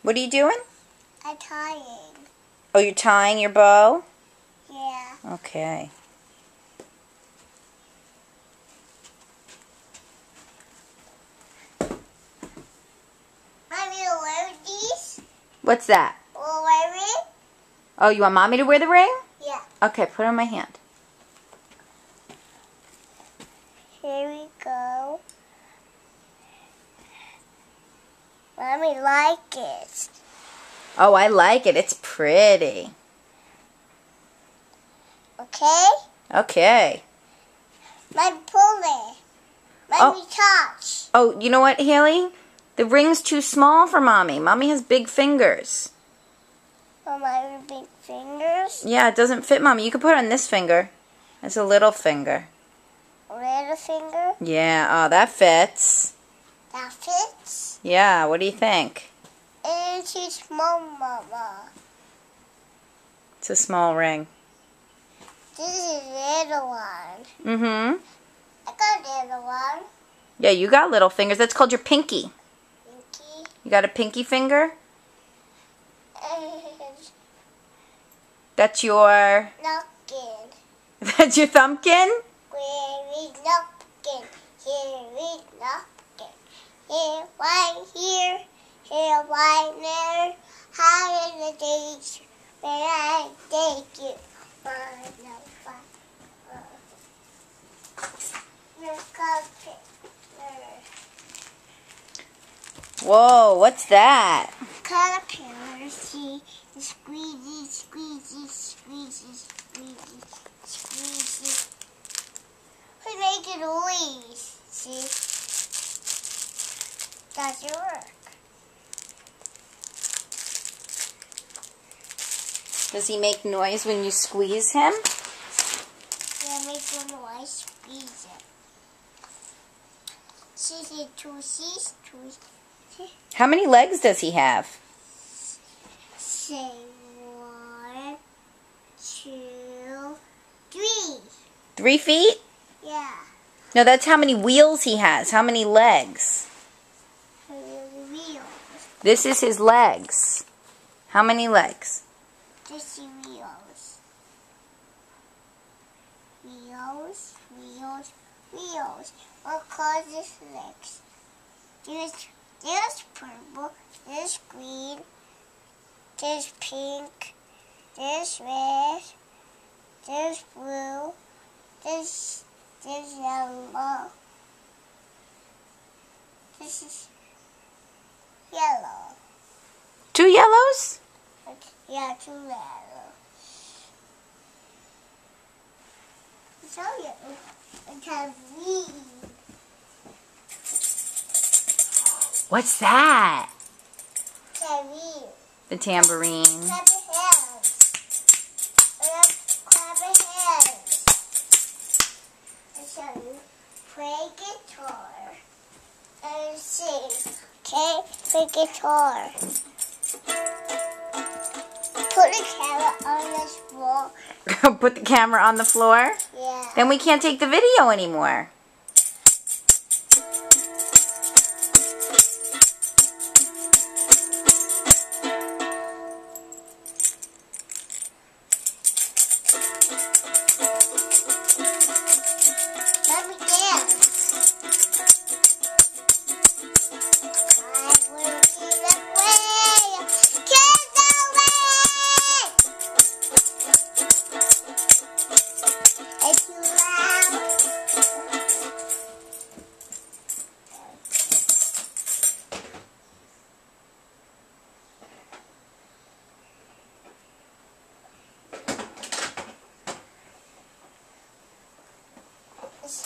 What are you doing? I'm tying. Oh, you're tying your bow? Yeah. Okay. Mommy, will wear these? What's that? Will wear it? Oh, you want Mommy to wear the ring? Yeah. Okay, put it on my hand. Here we go. Mommy like it. Oh, I like it. It's pretty. Okay? Okay. Mommy pull it. Mommy touch. Oh, you know what, Haley? The ring's too small for Mommy. Mommy has big fingers. Oh, my big fingers. Yeah, it doesn't fit Mommy. You can put it on this finger. It's a little finger. Little finger. Yeah, oh, that fits. That fits. Yeah, what do you think? It's too small, Mama. It's a small ring. This is the little one. Mm-hmm. I got the little one. Yeah, you got little fingers. That's called your pinky. Pinky. You got a pinky finger? And That's your... napkin. That's your thumbkin? Where is napkin? Here is napkin. Here, one here. Here, one there. How in the days when I take you? Whoa, what's that? Caterpillar, see, squeezy, squeezy, squeezy, squeezy, squeezy. We make it noise, see? Doesn't work. Does he make noise when you squeeze him? Yeah, make a noise, squeeze it. See, two, see, two, see. How many legs does he have? Say 1, 2, 3. 3 feet? Yeah. No, that's how many wheels he has. How many legs? Wheels. This is his legs. How many legs? Just wheels. Wheels, wheels, wheels. What color is legs? There's purple, there's green, there's pink, there's red, there's blue, there's yellow. This is yellow. 2 yellows? Yeah, 2 yellow. So yellow. I can read. What's that? Can read. The tambourine. Clap your hands. Clap your hands. And so you play guitar and sing. Okay, play guitar. Put the camera on the floor. Put the camera on the floor? Yeah. Then we can't take the video anymore. Let me dance. I will get away. Get away. It's too loud. It's